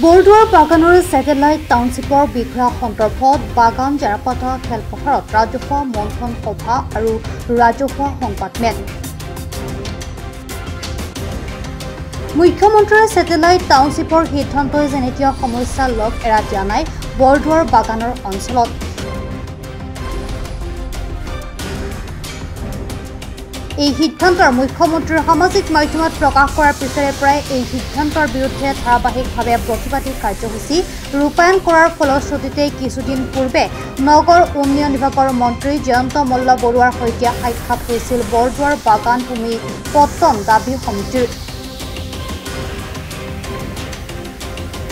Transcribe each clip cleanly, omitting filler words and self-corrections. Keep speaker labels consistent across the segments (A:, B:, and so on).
A: বৰদুৱাৰ বাগানৰ ছেটেলাইট টাউনশ্বিপৰ বিষয়া সন্দৰ্ভত বাগান জেৰাপাতা খেলপথাৰত ৰাজহুৱা মন্থন সভা আৰু ৰাজহুৱা সংবাদমেল। মুখ্যমন্ত্ৰীৰ ছেটেলাইট টাউনশ্বিপৰ সিদ্ধান্তই যেনেতিয়া সমস্যা লগ এৰা দিয়া নাই বৰদুৱাৰ বাগানৰ অঞ্চলত। এই সিদ্ধান্তৰ মুখ্যমন্ত্ৰীৰ সামাজিক মাধ্যমত প্ৰকাশ কৰাৰ পিছৰে পৰাই এই সিদ্ধান্তৰ বিৰুদ্ধে ধাৰাবাহিকভাৱে প্ৰতিবাদী কাৰ্যসূচী ৰূপায়ণ কৰাৰ ফলশ্ৰুতিতে কিছুদিন পূৰ্বে নগৰ উন্নয়ন বিভাগৰ মন্ত্ৰী জয়ন্ত মল্ল বৰুৱাৰ সৈতে সাক্ষাৎ হৈছিল বৰদুৱাৰ বাগান ভূমি পত্তন দাবী সমিতিৰ।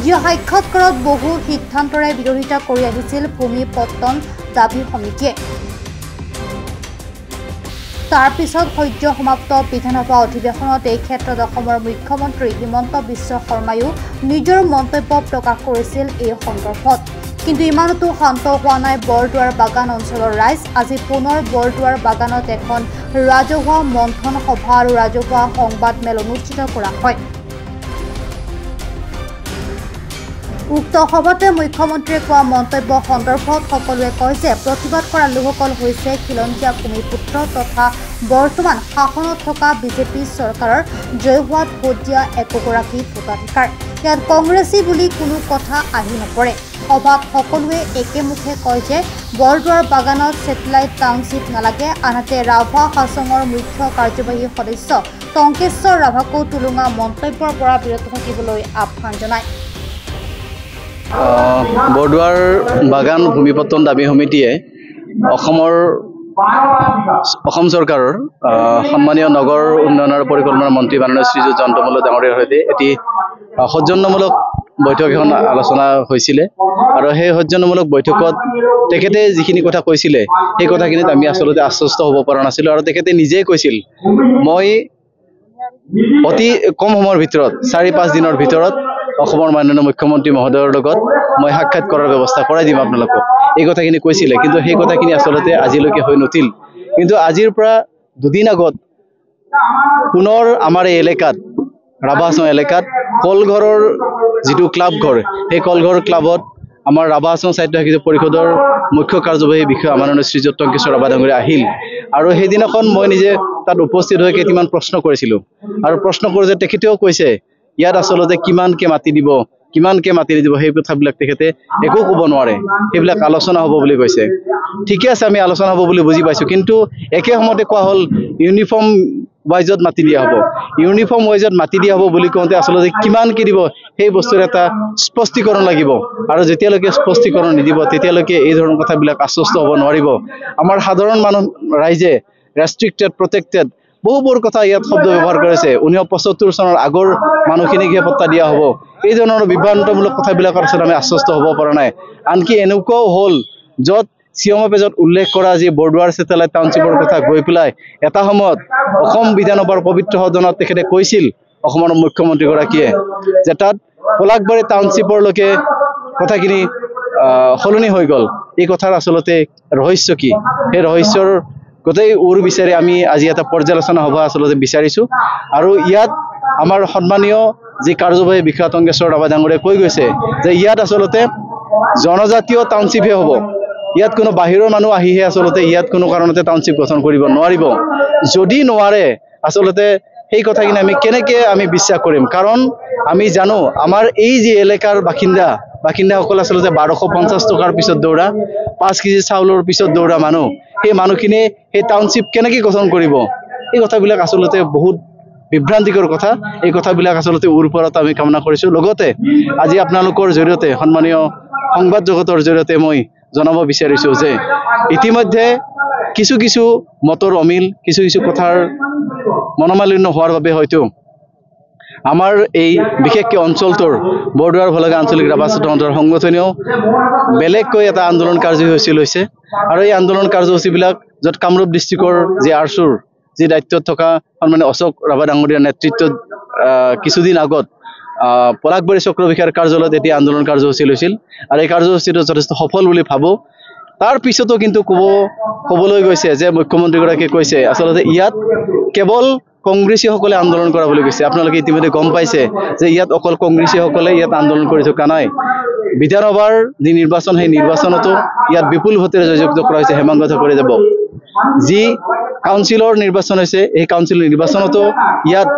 A: যি সাক্ষাৎকাৰত বহু সিদ্ধান্তৰে বিৰোধিতা কৰি আহিছিল ভূমি পত্তন দাবী সমিতিয়ে। তাৰ পিছত সদ্য সমাপ্ত বিধানসভা অধিৱেশনত এই ক্ষেত্ৰত অসমৰ মুখ্যমন্ত্ৰী হিমন্ত বিশ্ব শৰ্মায়ো নিজৰ মন্তব্য প্ৰকাশ কৰিছিল এই সন্দৰ্ভত। কিন্তু ইমানতো শান্ত হোৱা নাই বৰদুৱাৰ বাগান অঞ্চলৰ ৰাইজ। আজি পুনৰ বৰদুৱাৰ বাগানত এখন ৰাজহুৱা মন্থন সভা আৰু ৰাজহুৱা সংবাদমেল অনুষ্ঠিত কৰা হয়। উক্ত সভাতে মুখ্যমন্ত্ৰীয়ে কোৱা মন্তব্য সন্দৰ্ভত সকলোৱে কয় যে প্ৰতিবাদ কৰা লোকসকল হৈছে খিলঞ্জীয়া ভূমিপুত্ৰ তথা বৰ্তমান শাসনত থকা বিজেপি চৰকাৰৰ জয় হোৱাত ভোট দিয়া একোগৰাকী ভোটাধিকাৰ। ইয়াত কংগ্ৰেছী বুলি কোনো কথা আহি নপৰে। সভাত সকলোৱে একেমুখে কয় যে বৰদুৱাৰ বাগানত ছেটেলাইট টাউনশ্বিপ নালাগে। আনহাতে ৰাভা হাছঙৰ মুখ্য কাৰ্যবাহী সদস্য টংকেশ্বৰ ৰাভাকো টুলুঙা মন্তব্যৰ পৰা বিৰত থাকিবলৈ আহ্বান জনায়।
B: বৰদুৱাৰ বাগান ভূমিপত্তন দাবী সমিতিয়ে অসম চৰকাৰৰ সন্মানীয় নগৰ উন্নয়ন আৰু পৰিকল্পনা মন্ত্ৰী মাননীয় শ্ৰীযুত জয়ন্ত মল্ল ডাঙৰীয়াৰ সৈতে এটি সৌজন্যমূলক বৈঠক এখন আলোচনা হৈছিলে আৰু সেই সৌজন্যমূলক বৈঠকত তেখেতে যিখিনি কথা কৈছিলে সেই কথাখিনিত আমি আচলতে আশ্বস্ত হ'ব পৰা নাছিলোঁ আৰু তেখেতে নিজেই কৈছিল মই অতি কম সময়ৰ ভিতৰত 4-5 দিনৰ ভিতৰত অসমৰ মাননীয় মুখ্যমন্ত্ৰী মহোদয়ৰ লগত মই সাক্ষাৎ কৰাৰ ব্যৱস্থা কৰাই দিম আপোনালোকক এই কথাখিনি কৈছিলে। কিন্তু সেই কথাখিনি আচলতে আজিলৈকে হৈ নুঠিল। কিন্তু আজিৰ পৰা দুদিন আগত পুনৰ আমাৰ এই এলেকাত ৰাভা হাছং এলেকাত কলঘৰৰ যিটো ক্লাব ঘৰ সেই কলঘৰ ক্লাবত আমাৰ ৰাভা হাছং সাহিত্য সাহিত্য পৰিষদৰ মুখ্য কাৰ্যবাহী বিষয়া মাননীয় শ্ৰীযুত টংকেশ্বৰ ৰাভা ডাঙৰীয়া আহিল আৰু সেইদিনাখন মই নিজে তাত উপস্থিত হৈ কেইটামান প্ৰশ্ন কৰিছিলোঁ আৰু প্ৰশ্ন কৰোঁতে তেখেতেও কৈছে ইয়াত আচলতে কিমানকে মাটি দিব সেই কথাবিলাক তেখেতে একো ক'ব নোৱাৰে। সেইবিলাক আলোচনা হ'ব বুলি কৈছে। ঠিকে আছে, আমি আলোচনা হ'ব বুলি বুজি পাইছোঁ। কিন্তু একে সময়তে কোৱা হ'ল ইউনিফৰ্ম ৱাইজত মাটি দিয়া হ'ব। ইউনিফৰ্ম ৱাইজত মাটি দিয়া হ'ব বুলি কওঁতে আচলতে কিমানকে দিব সেই বস্তুৰ এটা স্পষ্টীকৰণ লাগিব আৰু যেতিয়ালৈকে স্পষ্টীকৰণ নিদিব তেতিয়ালৈকে এই ধৰণৰ কথাবিলাক আশ্বস্ত হ'ব নোৱাৰিব। আমাৰ সাধাৰণ মানুহ ৰাইজে ৰেষ্ট্ৰিক্টেড প্ৰটেক্টেড বহুবোৰ কথা ইয়াত শব্দ ব্যৱহাৰ কৰিছে। 1975 চনৰ আগৰ মানুহখিনিকহে পট্টা দিয়া হ'ব। এই ধৰণৰ বিভ্ৰান্তমূলক কথাবিলাকৰ আচলতে আমি আশ্বস্ত হ'ব পৰা নাই। আনকি এনেকুৱাও হ'ল য'ত চিয়মা পেজত উল্লেখ কৰা যি বৰদুৱাৰ ছেটেলাইট টাউনশ্বিপৰ কথা গৈ পেলাই এটা সময়ত অসম বিধানসভাৰ পবিত্ৰ সদনত তেখেতে কৈছিল অসমৰ মুখ্যমন্ত্ৰীগৰাকীয়ে যে তাত পলাশবাৰী টাউনশ্বিপৰলৈকে কথাখিনি সলনি হৈ গ'ল। এই কথাৰ আচলতে ৰহস্য কি? সেই ৰহস্যৰ গোটেই বিচাৰি আমি আজি এটা পৰ্যালোচনা সভা আচলতে বিচাৰিছোঁ আৰু ইয়াত আমাৰ সন্মানীয় যি কাৰ্যবাহী বিষয়া টংকেশ্বৰ ৰাভা ডাঙৰীয়াই কৈ গৈছে যে ইয়াত আচলতে জনজাতীয় টাউনশ্বিপহে হ'ব। ইয়াত কোনো বাহিৰৰ মানুহ আহিহে আচলতে ইয়াত কোনো কাৰণতে টাউনশ্বিপ গঠন কৰিব নোৱাৰিব। যদি নোৱাৰে আচলতে সেই কথাখিনি আমি কেনেকৈ বিশ্বাস কৰিম? কাৰণ আমি জানো আমাৰ এই যি এলেকাৰ বাসিন্দাসকল আচলতে 1250 টকাৰ পিছত দৌৰা 5 কেজি চাউলৰ পিছত দৌৰা মানুহ। সেই মানুহখিনিয়ে সেই টাউনশ্বিপ কেনেকৈ গঠন কৰিব? এই কথাবিলাক আচলতে বহুত বিভ্ৰান্তিকৰ কথা। এই কথাবিলাক আচলতে ওপৰত আমি কামনা কৰিছোঁ। লগতে আজি আপোনালোকৰ জৰিয়তে সন্মানীয় সংবাদ জগতৰ জৰিয়তে মই জনাব বিচাৰিছোঁ যে ইতিমধ্যে কিছু মতৰ অমিল কিছু কথাৰ মনোমালিন্য হোৱাৰ বাবে হয়তো আমাৰ এই বিশেষকৈ অঞ্চলটোৰ বৰদুৱাৰ ভলগা আঞ্চলিক ৰাভা তন্ত্ৰৰ সংগঠনেও বেলেগকৈ এটা আন্দোলন কাৰ্যসূচী লৈছে আৰু এই আন্দোলন কাৰ্যসূচীবিলাক য'ত কামৰূপ ডিষ্ট্ৰিক্টৰ যি আৰচুৰ যি দায়িত্বত থকা সন্মানীয় অশোক ৰাভা ডাঙৰীয়াৰ নেতৃত্বত কিছুদিন আগত পলাশবাৰী চক্ৰ বিষয়াৰ কাৰ্যালয়ত এটি আন্দোলন কাৰ্যসূচী লৈছিল আৰু এই কাৰ্যসূচীটো যথেষ্ট সফল বুলি ভাবোঁ। তাৰ পিছতো কিন্তু ক'বলৈ গৈছে যে মুখ্যমন্ত্ৰীগৰাকীয়ে কৈছে আচলতে ইয়াত কেৱল কংগ্ৰেছীসকলে আন্দোলন কৰা বুলি কৈছে। আপোনালোকে ইতিমধ্যে গম পাইছে যে ইয়াত অকল কংগ্ৰেছীসকলে ইয়াত আন্দোলন কৰি থকা নাই। বিধানসভাৰ যি নিৰ্বাচন সেই নিৰ্বাচনতো ইয়াত বিপুল ভোটেৰে জয়যুক্ত কৰা হৈছে হেমন্ত ঠাকুৰে যাব। যি কাউন্সিলৰ নিৰ্বাচন হৈছে এই কাউন্সিলৰ নিৰ্বাচনতো ইয়াত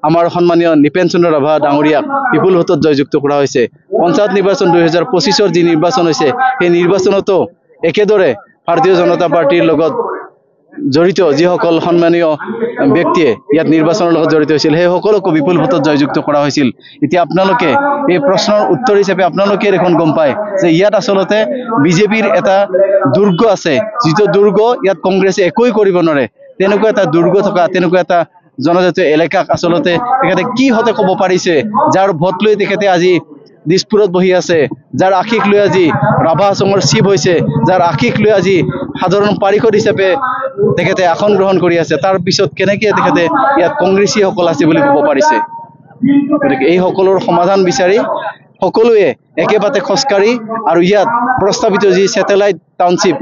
B: আমাৰ সন্মানীয় নৃপেন চন্দ্ৰ ৰাভা ডাঙৰীয়াক বিপুল ভোটত জয়যুক্ত কৰা হৈছে। পঞ্চায়ত নিৰ্বাচন 2025 যি নিৰ্বাচন হৈছে সেই নিৰ্বাচনতো একেদৰে ভাৰতীয় জনতা পাৰ্টিৰ লগত জড়িত যিসকল সন্মানীয় ব্যক্তিয়ে ইয়াত নিৰ্বাচনৰ লগত জড়িত হৈছিল সেই সকলকো বিপুল ভোটত জয়যুক্ত কৰা হৈছিল। এতিয়া আপোনালোকে এই প্ৰশ্নৰ উত্তৰ হিচাপে আপোনালোকে দেখোন গম পায় যে ইয়াত আচলতে বিজেপিৰ এটা দুৰ্গ আছে, যিটো দুৰ্গ ইয়াত কংগ্ৰেছে একোৱেই কৰিব নোৱাৰে। তেনেকুৱা এটা দুৰ্গ থকা তেনেকুৱা এটা জনজাতীয় এলেকাক আচলতে তেখেতে কি হতে ক'ব পাৰিছে, যাৰ ভোট লৈ তেখেতে আজি দিছপুৰত বহি আছে, যাৰ আশীষ লৈ আজি ৰাভা হাছঙৰ চিফ হৈছে, যাৰ আশীষ লৈ আজি সাধাৰণ পাৰিষদ হিচাপে তেখেতে আসন গ্ৰহণ কৰি আছে, তাৰ পিছত কেনেকৈ তেখেতে ইয়াত কংগ্ৰেছীসকল আছে বুলি ক'ব পাৰিছে। গতিকে এই সকলৰ সমাধান বিচাৰি সকলোৱে একেবাৰে খোজকাঢ়ি আৰু ইয়াত প্ৰস্তাৱিত যি ছেটেলাইট টাউনশ্বিপ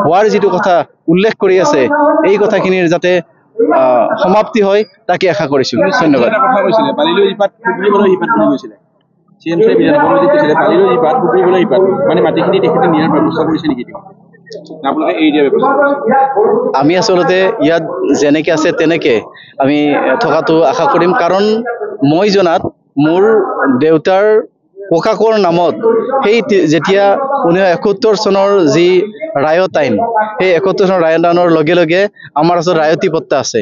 B: হোৱাৰ যিটো কথা উল্লেখ কৰি আছে এই কথাখিনিৰ যাতে সমাপ্তি হয় তাকে আশা কৰিছোঁ। ধন্যবাদ। আমি আচলতে ইয়াত যেনেকে আছে তেনেকে আমি থকাটো আশা কৰিম, কাৰণ মই জনাত মোৰ দেউতাৰ ককাকৰ নামত সেই যেতিয়া 1971 চনৰ যি ৰায়ত আইন, সেই 71 চনৰ ৰায়ত আইনৰ লগে লগে আমাৰ আচলতে ৰায়তী পট্টা আছে,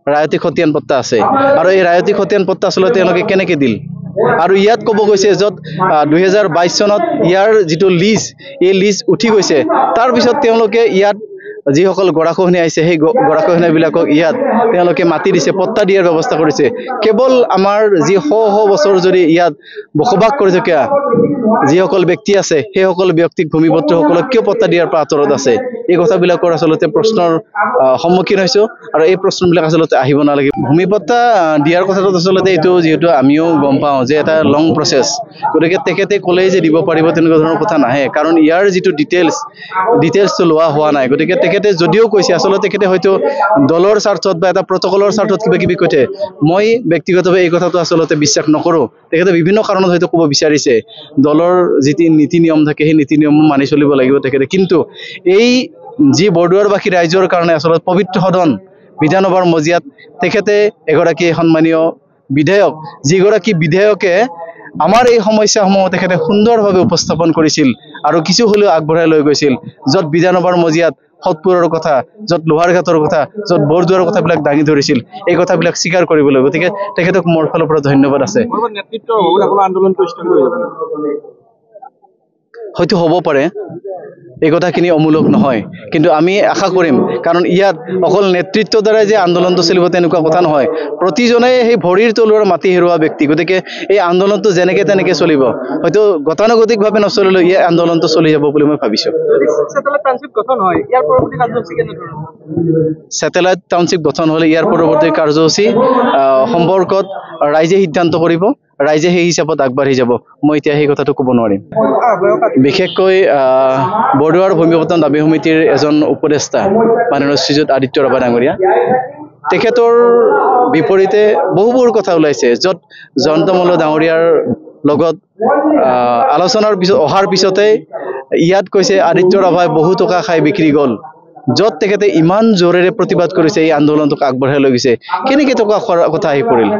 B: ৰায়তী খতিয়ান পট্টা আছে। আৰু এই ৰায়তী খতিয়ান পট্টা আচলতে তেওঁলোকে কেনেকে দিল, আৰু ইয়াত ক'ব গৈছে য'ত 2022 চনত ইয়াৰ যিটো লিজ এই লিজ উঠি গৈছে, তাৰপিছত তেওঁলোকে ইয়াত যিসকল গৰাখহনীয়া আহিছে সেই গৰাখহনীয়াবিলাকক ইয়াত তেওঁলোকে মাটি দিছে, পট্টা দিয়াৰ ব্যৱস্থা কৰিছে। কেৱল আমাৰ যি শ বছৰ যদি ইয়াত বসবাস কৰি থকা যিসকল ব্যক্তি আছে সেইসকল ব্যক্তিক ভূমিপত্ৰসকলক কিয় পট্টা দিয়াৰ পৰা আঁতৰত আছে, এই কথাবিলাকৰ আচলতে প্ৰশ্নৰ সন্মুখীন হৈছোঁ আৰু এই প্ৰশ্নবিলাক আচলতে আহিব নালাগে। ভূমিপট্টা দিয়াৰ কথাটোত আচলতে এইটো যিহেতু আমিও গম পাওঁ যে এটা লং প্ৰচেছ, গতিকে তেখেতে ক'লেই যে দিব পাৰিব তেনেকুৱা ধৰণৰ কথা নাহে, কাৰণ ইয়াৰ যিটো ডিটেইলছটো লোৱা হোৱা নাই। গতিকে তেখেতে যদিও কৈছে আচলতে তেখেতে হয়তো দলৰ স্বাৰ্থত বা এটা প্ৰটকলৰ স্বাৰ্থত কিবা কিবি কৈছে, মই ব্যক্তিগতভাৱে এই কথাটো আচলতে বিশ্বাস নকৰোঁ। তেখেতে বিভিন্ন কাৰণত হয়তো ক'ব বিচাৰিছে, দলৰ যি নীতি নিয়ম থাকে সেই নীতি নিয়ম মানি চলিব লাগিব তেখেতে। কিন্তু এই যি বৰদুৱাৰবাসী ৰাইজৰ কাৰণে আচলতে পবিত্ৰ সদন বিধানসভাৰ মজিয়াত তেখেতে এগৰাকী সন্মানীয় বিধায়ক, যিগৰাকী বিধায়কে আমাৰ এই সমস্যাসমূহ তেখেতে সুন্দৰভাৱে উপস্থাপন কৰিছিল আৰু কিছু হ'লেও আগবঢ়াই লৈ গৈছিল, য'ত বিধানসভাৰ মজিয়াত সৎপুৰৰ কথা, য'ত লোহাৰঘাটৰ কথা, য'ত বৰদুৱাৰৰ কথাবিলাক দাঙি ধৰিছিল, এই কথাবিলাক স্বীকাৰ কৰিবলৈ। গতিকে তেখেতক মোৰ ফালৰ পৰা ধন্যবাদ আছে। হয়তো হ'ব পাৰে, এই কথাখিনি অমূলক নহয়, কিন্তু আমি আশা কৰিম, কাৰণ ইয়াত অকল নেতৃত্বৰ দ্বাৰাই যে আন্দোলনটো চলিব তেনেকুৱা কথা নহয়। প্ৰতিজনে সেই ভৰিৰ তলুৱাৰ মাটি হেৰুওৱা ব্যক্তি, গতিকে এই আন্দোলনটো যেনেকে তেনেকে চলিব, হয়তো গতানুগতিকভাৱে নচলিলেও এই আন্দোলনটো চলি যাব বুলি মই ভাবিছোঁ। ছেটেলাইট টাউনশ্বিপ গঠন হ'লে ইয়াৰ পৰৱৰ্তী কাৰ্যসূচী সম্পৰ্কত ৰাইজে সিদ্ধান্ত কৰিব, ৰাইজে সেই হিচাপত আগবাঢ়ি যাব। মই এতিয়া সেই কথাটো ক'ব নোৱাৰিম। বিশেষকৈ বৰদুৱাৰ ভূমিপুত্ৰণ দাবী সমিতিৰ এজন উপদেষ্টা মাননীয় শ্ৰীযুত আদিত্য ৰাভা ডাঙৰীয়া, তেখেতৰ বিপৰীতে বহুবোৰ কথা ওলাইছে, য'ত জয়ন্ত মল্ল ডাঙৰীয়াৰ লগত আলোচনাৰ পিছত অহাৰ পিছতে ইয়াত কৈছে আদিত্য ৰাভাই বহু টকা খাই বিক্ৰী গ'ল, য'ত তেখেতে ইমান জোৰেৰে প্ৰতিবাদ কৰিছে, এই আন্দোলনটোক আগবঢ়াই লৈ গৈছে, কেনেকৈ টকা খোৱাৰ কথা আহি পৰিল।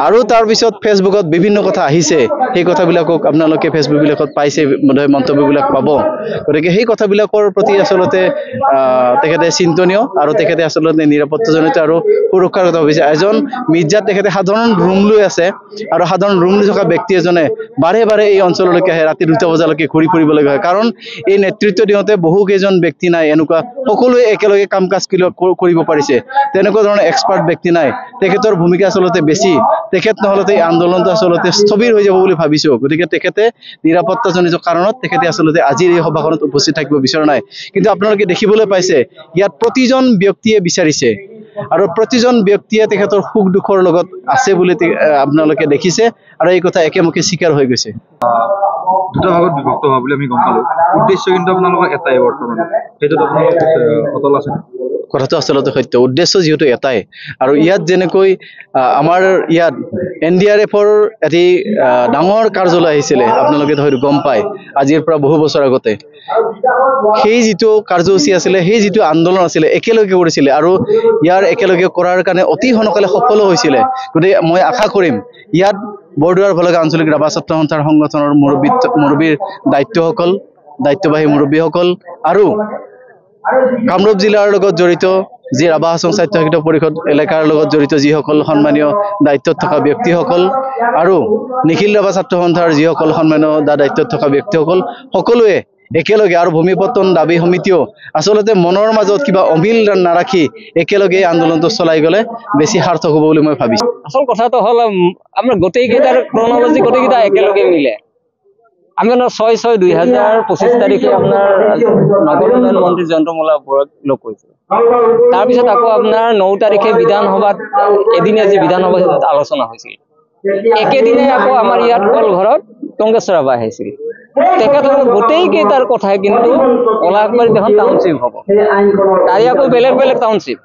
B: আৰু তাৰপিছত ফেচবুকত বিভিন্ন কথা আহিছে, সেই কথাবিলাকক আপোনালোকে ফেচবুকবিলাকত পাইছে বোধহয়, মন্তব্যবিলাক পাব। গতিকে সেই কথাবিলাকৰ প্ৰতি আচলতে তেখেতে চিন্তনীয় আৰু তেখেতে আচলতে নিৰাপত্তাজনিত আৰু সুৰক্ষাৰ কথা ভাবিছে। এজন মিৰ্জাত তেখেতে সাধাৰণ ৰুম লৈ আছে, আৰু সাধাৰণ ৰুম লৈ থকা ব্যক্তি এজনে বাৰে বাৰে এই অঞ্চললৈকে আহে, ৰাতি 2টা বজালৈকে ঘূৰি ফুৰিবলগীয়া হয়, কাৰণ এই নেতৃত্ব দিওঁতে বহুকেইজন ব্যক্তি নাই, এনেকুৱা সকলোৱে একেলগে কাম কাজ কৰিব পাৰিছে, তেনেকুৱা ধৰণৰ এক্সপাৰ্ট ব্যক্তি নাই। তেখেতৰ ভূমিকা আচলতে বেছি, তেখেত নহ'লে এই আন্দোলনটো আচলতে স্থবিৰ হৈ যাব বুলি ভাবিছোঁ। গতিকে তেখেতে নিৰাপত্তাজনিত কাৰণত তেখেতে আচলতে আজিৰ এই সভাখনত উপস্থিত থাকিব বিচৰা নাই। কিন্তু আপোনালোকে দেখিবলৈ পাইছে ইয়াত প্ৰতিজন ব্যক্তিয়ে বিচাৰিছে, আৰু প্ৰতিজন ব্যক্তিয়ে তেখেতৰ সুখ দুখৰ লগত আছে বুলি আপোনালোকে দেখিছে, আৰু এই কথা একেমুখে স্বীকাৰ হৈ গৈছে।
C: দুটা ভাগত বিভক্ত হোৱা বুলি আমি গম পালো। উদ্দেশ্য কিন্তু আপোনালোকৰ এটাই বৰ্তমান, সেইটোত আপোনালোক অটল আছে।
B: কথাটো আচলতে সত্য, উদ্দেশ্য যিহেতু এটাই। আৰু ইয়াত যেনেকৈ আমাৰ ইয়াত NDRF-ৰ এটি ডাঙৰ কাৰ্যালয় আহিছিলে, আপোনালোকে হয়তো গম পায় আজিৰ পৰা বহু বছৰ আগতে। সেই যিটো কাৰ্যসূচী আছিলে, সেই যিটো আন্দোলন আছিলে, একেলগে কৰিছিলে আৰু ইয়াৰ একেলগে কৰাৰ কাৰণে অতি সোনকালে সফল হৈছিলে। গতিকে মই আশা কৰিম ইয়াত বৰদোৱাৰ ভলগা আঞ্চলিক ৰাভা ছাত্ৰ সন্থাৰ সংগঠনৰ মুৰব্বীৰ দায়িত্ববাহী মুৰব্বীসকল আৰু কামৰূপ জিলাৰ লগত জড়িত যি ৰাভা হাছং স্বায়ত্তশাসিত পৰিষদ এলেকাৰ লগত জড়িত যিসকল সন্মানীয় দায়িত্বত থকা ব্যক্তিসকল আৰু নিখিল ৰাভা ছাত্ৰ সন্থাৰ যিসকল সন্মানীয় দায়িত্বত থকা ব্যক্তিসকল, সকলোৱে একেলগে আৰু ভূমিপত্তন দাবী সমিতিও আচলতে মনৰ মাজত কিবা অমিল নাৰাখি একেলগে আন্দোলনটো চলাই গ'লে বেছি সাৰ্থক হ'ব বুলি মই ভাবিছো।
D: আচল কথাটো হ'ল আমাৰ গোটেইকেইটাৰ ক্ৰনলজি গোটেইকেইটা একেলগে মিলে। আমি 6/6/2025 তাৰিখে আপোনাৰ নগৰ উন্নয়ন মন্ত্ৰী জয়ন্তমল্ল বৰুৱাক লগ কৰিছিলোঁ। তাৰপিছত আকৌ আপোনাৰ 9 তাৰিখে বিধানসভাত এদিনীয়া যি বিধানসভাত আলোচনা হৈছিল, একেদিনে আকৌ আমাৰ ইয়াত কলঘৰত টংকেশ্বৰ ৰাভা আহিছিল। তেখেতসকলৰ গোটেইকেইটাৰ কথাই কিন্তু পলাশবাৰীত এখন টাউনশ্বিপ হ'ব, তাই আকৌ বেলেগ বেলেগ টাউনশ্বিপ।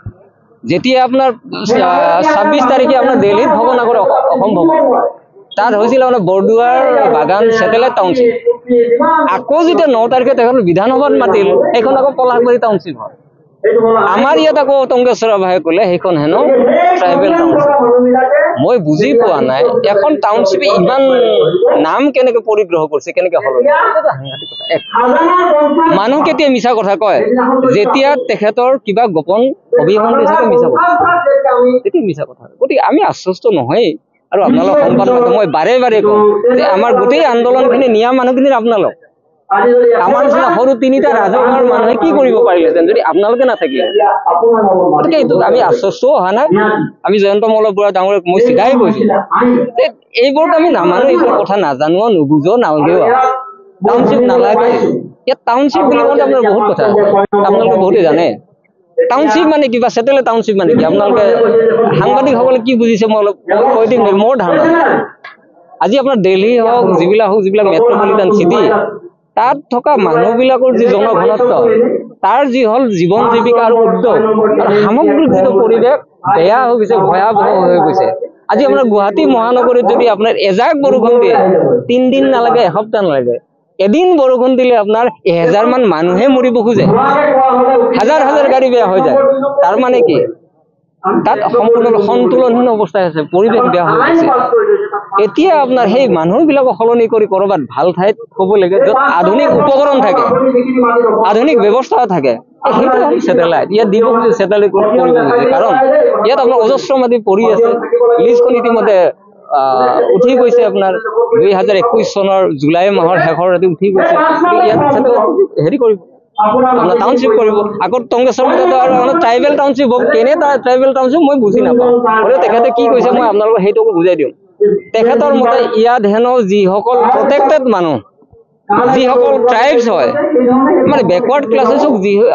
D: যেতিয়া আপোনাৰ 26 তাৰিখে আপোনাৰ দিল্লীত ভৱনাগৰ অসম ভৱন, তাত হৈছিল আপোনাৰ বৰদোৱাৰ বাগান ছেটেলাইট টাউনশ্বিপ। আকৌ যেতিয়া 9 তাৰিখে তেখেত বিধানসভাত মাতিল, সেইখন আকৌ পলাশবাৰী টাউনশ্বিপ হয়। আমাৰ ইয়াত আকৌ টংকেশ্বৰ ৰাভাই ক'লে সেইখন হেনো ট্ৰাইবেল টাউনশ্বিপ। মই বুজি পোৱা নাই এখন টাউনশ্বিপে ইমান নাম কেনেকে পৰিগ্ৰহ কৰিছে, কেনেকে হ'ল। মানুহ কেতিয়া মিছা কথা কয়, যেতিয়া তেখেতৰ কিবা গোপন অভিসন্ধি থাকে মিছা কথা, তেতিয়া মিছা কথা। গতিকে আমি আশ্বস্ত নহয়েই। আৰু আপোনালোক সংবাদ মাধ্যম মই বাৰে বাৰে কওঁ যে আমাৰ গোটেই আন্দোলনখিনি নিয়া মানুহখিনিৰ আপোনালোক। আমাৰ নিচিনা সৰু 3টা ৰাজহুৱাৰ মানুহে কি কৰিব পাৰিলেহেঁতেন যদি আপোনালোকে নাথাকিলে। গতিকে এইটো আমি আশ্বস্ত হোৱা নাই। আমি জয়ন্তমল্ল বৰুৱা ডাঙৰীয়াক মই চিধাই কৈছোঁ যে এইবোৰত আমি নামানো, এইবোৰ কথা নাজানো, নুবুজো, নালাগেও। টাউনশ্বিপ নালাগে। ইয়াত টাউনশ্বিপ বুলি কওঁতে আপোনাৰ বহুত কথা আছে, আপোনালোকে বহুতে জানে। টাউনশ্বিপ মানে কিবা ছেটেলাইট টাউনশ্বিপ মানে কি, আপোনালোকে সাংবাদিকসকলে কি বুজিছে মই কৈ দিম। মোৰ ধাৰণা আজি আপোনাৰ দিল্লী হওক, যিবিলাক মেট্ৰপলিটান চিটি, তাত থকা মানুহবিলাকৰ যি জনঘনত্ব, তাৰ যি হ'ল জীৱন জীৱিকা আৰু উদ্যোগ আৰু সামগ্ৰিক যিটো পৰিৱেশ বেয়া হৈ গৈছে, ভয়াৱহ হৈ গৈছে। আজি আপোনাৰ গুৱাহাটী মহানগৰীত যদি আপোনাৰ এজাক বৰষুণ দিয়ে 3 দিন নালাগে, এসপ্তাহ নালাগে। এদিন বৰষুণ দিলে আপোনাৰ 1000 মান মানুহে মৰিব খোজে, হাজাৰ হাজাৰ গাড়ী বেয়া হৈ যায়। তাৰ মানে কি, তাত সম্পূৰ্ণ সন্তুলনহীন অৱস্থাই আছে, পৰিৱেশ বেয়া হৈ গৈছে। এতিয়া আপোনাৰ সেই মানুহবিলাকক সলনি কৰি কৰবাত ভাল ঠাইত থ'ব লাগে, য'ত আধুনিক উপকৰণ থাকে, আধুনিক ব্যৱস্থা থাকে। সেইটো হ'ল ছেটেলাইট। ইয়াত দিব খুজিছে ছেটেলাইট কৰিব খুজিছে, কাৰণ ইয়াত আপোনাৰ অজস্ৰ মাটি পৰি আছে। লিষ্টখন ইতিমধ্যে উঠি গৈছে, আপোনাৰ 2021 চনৰ জুলাই মাহৰ শেষৰ ৰাতি উঠি গৈছে। ইয়াত হেৰি কৰিব, আপোনাৰ টাউনশ্বিপ কৰিব। আকৌ টংকেশ্বৰ মতে আৰু ট্ৰাইবেল টাউনশ্বিপ হ'ব। কেনে ট্ৰাইবেল টাউনশ্বিপ মই বুজি নাপাওঁ। হ'লেও তেখেতে কি কৈছে মই আপোনালোকক সেইটোকো বুজাই দিওঁ। তেখেতৰ মতে ইয়াত হেনো যিসকল প্ৰটেক্টেড মানুহ, যিসকল ট্ৰাইবছ হয়, মানে বেকৱাৰ্ড ক্লাছেছক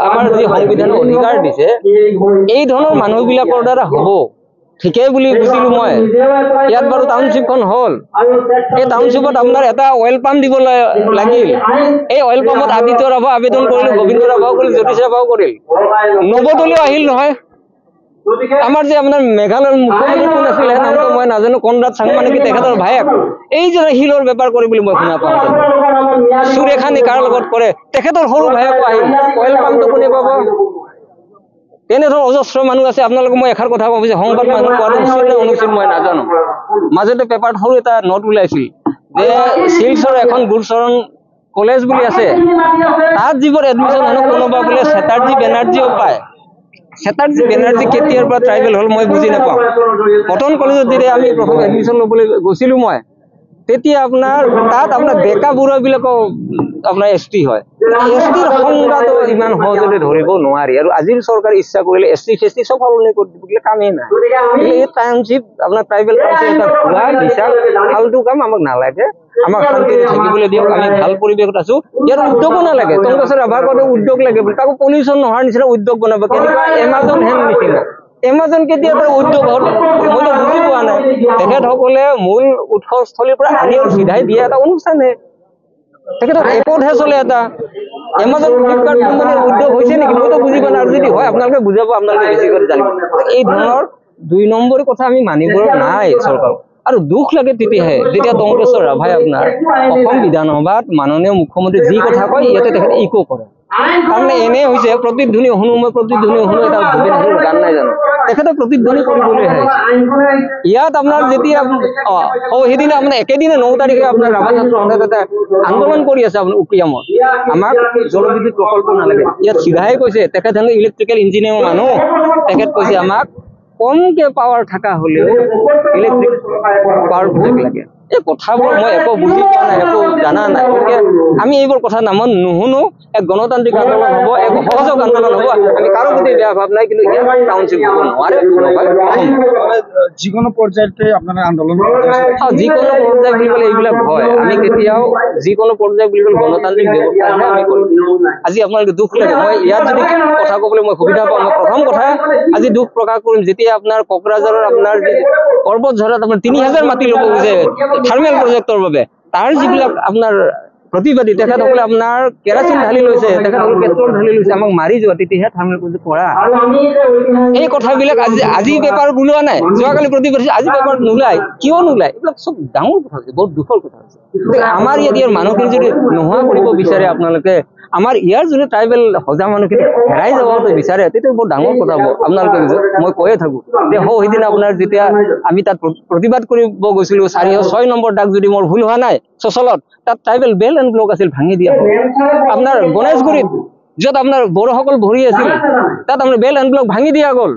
D: আমাৰ যি সংবিধানে অধিকাৰ দিছে, এই ধৰণৰ মানুহবিলাকৰ দ্বাৰা হ'ব। ঠিকেই বুলি বুজিলোঁ মই। ইয়াত বাৰু টাউনশ্বিপখন হ'ল, এই টাউনশ্বিপত আপোনাৰ এটা অইল পাম্প দিব লাগিল। এই অইল পাম্পত আদিত্য ৰাভা আবেদন কৰিলোঁ, গোবিন্দ ৰাভাও কৰিল, জ্যোতিষ ৰাভাও কৰিল, নৱদলীয় আহিল নহয়। আমাৰ যে আপোনাৰ মেঘালয়ৰ মুখ্যমন্ত্ৰী কোন আছিলে নামটো মই নাজানো, কনৰাড চাংমা নেকি, তেখেতৰ ভায়েক। এই যে শিলৰ বেপাৰ কৰে বুলি মই শুনা পাওঁ, সুৰেখা নিকাৰ লগত কৰে, তেখেতৰ সৰু ভায়েকো আহিল। অইল পাম্পটো কোনে পাব? তেনেধৰণৰ অজস্ৰ মানুহ আছে। আপোনালোকে মই এষাৰ কথা ভাবিছোঁ, সংবাদ মানুহ কোৱাটো উচিত নে অনুচিত মই নাজানো। মাজতে পেপাৰত সৰু এটা নোট ওলাইছিল যে শিলচৰ এখন গুৰুচৰণ কলেজ বুলি আছে, তাত যিবোৰ এডমিশ্যন হেনো কোনোবা বোলে চেটাৰ্জী বেনাৰ্জীও পায়। চেটাৰ্জী বেনাৰ্জী কেতিয়াৰ পৰা ট্ৰাইবেল হ'ল মই বুজি নাপাওঁ। কটন কলেজত যেতিয়া আমি প্ৰথম এডমিশ্যন ল'বলৈ গৈছিলোঁ মই, তেতিয়া আপোনাৰ তাত আপোনাৰ ডেকা বুঢ়াবিলাকো আপোনাৰ ST হয়। STৰ সংজ্ঞাটো ইমান সহজতে ধৰিব নোৱাৰি। আৰু আজিৰ চৰকাৰে ইচ্ছা কৰিলে ST ফেষ্টি চব সলনি কৰি দিবলৈ কামেই নাই। এই টাউনশ্বিপ আপোনাৰ ট্ৰাইবেল টাউনশ্বিপ এটা ভুৱা বিচাৰ, ফাল্টু কাম আমাক নালাগে। আমাক শান্তিৰে থাকিবলৈ দিয়ক, আমি ভাল পৰিৱেশত আছোঁ। ইয়াৰ উদ্যোগো নালাগে। টংকেশ্বৰ ৰাভাৰ কওঁতে উদ্যোগ লাগে বুলি, তাকো পলিউশ্যন নোহোৱাৰ নিচিনা উদ্যোগ বনাব। কেনেকুৱা এমাজন হেন নিচিনা। এমাজন কেতিয়া তাৰ উদ্যোগ হ'ল মইতো বুজি পোৱা নাই। তেখেতসকলে মূল উৎসস্থলীৰ পৰা আনি চিধাই দিয়া এটা অনুষ্ঠানহে। তেখেতৰ এপতহে চলে এটা এমাজন ফ্লিপকাৰ্ট কোম্পানীৰ উদ্যোগ হৈছে নেকি মইতো বুজি পোৱা নাই আৰু যদি হয় আপোনালোকে বুজাব আপোনালোকে বেছি কৰি জানিব এই ধৰণৰ 2 নম্বৰী কথা আমি মানিব নাই চৰকাৰ আৰু দুখ লাগে তেতিয়াহে যেতিয়া টংকেশ্বৰ ৰাভাই আপোনাৰ অসম বিধানসভাত মাননীয় মুখ্যমন্ত্ৰী যি কথা কয় ইয়াতে তেখেতে ইকো কৰে তাৰমানে এনে হৈছে প্ৰতিধ্বনি শুনো মই প্ৰতিধ্বনি শুনো এটা ভূপেন হাজৰিকাৰ গান নাই জানো তেখেতে প্ৰতিধ্বনি কৰিবলৈ আহিছে ইয়াত আপোনাৰ যেতিয়া সেইদিনা আপোনাৰ একেদিনে 9 তাৰিখে আপোনাৰ ৰাভা ছাত্ৰ সন্থাই এটা আন্দোলন কৰি আছে আপোনাৰ উকিয়ামত আমাক জলবিদ্যুৎ প্ৰকল্প নালাগে ইয়াত চিধাই কৈছে তেখেত হেনো ইলেক্ট্ৰিকেল ইঞ্জিনিয়াৰ মানুহ তেখেত কৈছে আমাক কমকে পাৱাৰ থাকা হলেও ইলেক্ট্ৰিক পাৱাৰ প্ৰজেক্ট লাগে এই কথাবোৰ মই একো বুজি পোৱা নাই একো জানা নাই গতিকে আমি এইবোৰ কথা নামন নুশুনো এক গণতান্ত্ৰিক আন্দোলন হ'ব এক সহযোগ আন্দোলন হ'ব আমি কাৰো প্ৰতি বেয়া ভাৱ নাই কিন্তু ইয়াত টাউনশ্বিপ হ'ব নোৱাৰে
C: যিকোনো পৰ্যায়তে আপোনাৰ আন্দোলন
D: যিকোনো পৰ্যায় বুলি ক'লে এইবিলাক হয় আমি কেতিয়াও যিকোনো পৰ্যায় বুলি ক'লে গণতান্ত্ৰিক ব্যৱস্থাহে আমি কৰিম আজি আপোনালোকে দুখ লাগে মই ইয়াত যদি কথা ক'বলৈ মই সুবিধা পাওঁ মই প্ৰথম কথা আজি দুখ প্ৰকাশ কৰিম যেতিয়া আপোনাৰ কোকৰাঝাৰৰ আপোনাৰ পৰ্বত ঝৰাত আপোনাৰ 3000 মাটি ল'ব গৈছে থাৰ্মেল প্ৰজেক্টৰ বাবে তাৰ যিবিলাক আপোনাৰ প্ৰতিবাদী তেখেতসকলে আপোনাৰ কেৰাচিন ঢালি লৈছে তেখেতসকলে পেট্ৰল ঢালি লৈছে আমাক মাৰি যোৱা তেতিয়াহে থাৰ্মেল প্ৰজেক্ট কৰা এই কথাবিলাক আজি পেপাৰ ওলোৱা নাই যোৱাকালি প্ৰতিবাদ আজি পেপাৰ নোলায় কিয় নোলায় এইবিলাক চব ডাঙৰ কথা হৈছে বহুত দুখৰ কথা হৈছে আমাৰ ইয়াৰ মানুহখিনি যদি নোহোৱা কৰিব বিচাৰে আপোনালোকে আমাৰ ইয়াৰ যদি ট্ৰাইবেল সজা মানুহখিনি হেৰাই যাবতো বিচাৰে তেতিয়া বহুত ডাঙৰ কথা হ'ব আপোনালোকে মই কৈয়ে থাকোঁ যে সেইদিনা আপোনাৰ যেতিয়া আমি তাত প্ৰতিবাদ কৰিব গৈছিলোঁ 406 নম্বৰ ডাক যদি মোৰ ভুল হোৱা নাই চচলত তাত ট্ৰাইবেল বেল এণ্ড ব্লক আছিল ভাঙি দিয়া আপোনাৰ গণেশগুৰিত য'ত আপোনাৰ বড়োসকল ভৰি আছিল তাত আপোনাৰ বেল এণ্ড ব্লক ভাঙি দিয়া গ'ল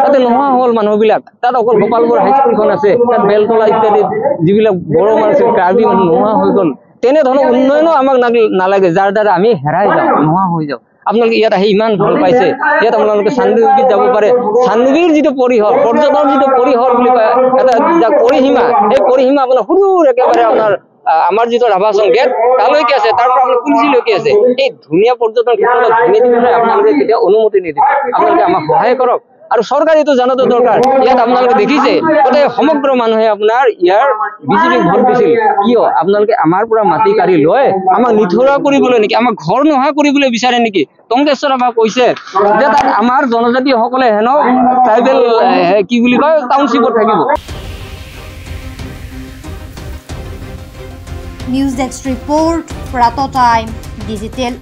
D: তাতে নোহোৱা হ'ল মানুহবিলাক তাত অকল গোপালপুৰ হাইস্কুলখন আছে তাত বেলতলা ইত্যাদি যিবিলাক বড়ো মানুহ আছিল কাৰ্বি মানুহ নোহোৱা হৈ গ'ল তেনেধৰণৰ উন্নয়নো আমাক নালাগে যাৰ দ্বাৰা আমি হেৰাই যাওঁ নোহোৱা হৈ যাওঁ আপোনালোকে ইয়াত আহি ইমান ভাল পাইছে ইয়াত আপোনালোকে চান্দুবিত যাব পাৰে চান্দুবিৰ যিটো পৰিসৰ পৰ্যটনৰ যিটো পৰিসৰ বুলি কয় এটা পৰিসীমা এই পৰিসীমা আপোনাৰ সৰুৰ একেবাৰে আপোনাৰ আমাৰ যিটো ৰাভাচং গেট তালৈকে আছে তাৰ পৰা আপোনাৰ পুলিচিলৈকে আছে এই ধুনীয়া পৰ্যটন ক্ষেত্ৰত ভাঙি দিবলৈ আপোনালোকে কেতিয়াও অনুমতি নিদিব আপোনালোকে আমাক সহায় কৰক আৰু চৰকাৰেতো জানাতো দৰকাৰ ইয়াত আপোনালোকে দেখিছে গোটেই সমগ্ৰ মানুহে আপোনাৰ ইয়াৰ বিজেপিক ভোট দিছিল কিয় আপোনালোকে আমাৰ পৰা মাটি কাঢ়ি লৈ আমাক নিথৰুৱা কৰিবলৈ নেকি আমাক ঘৰ নোহোৱা কৰিবলৈ বিচাৰে নেকি টংকেশ্বৰ ৰাভা কৈছে যে তাত আমাৰ জনজাতিসকলে হেনো ট্ৰাইবেল কি বুলি কয় টাউনশ্বিপত থাকিব
A: news desk report Pratah time digital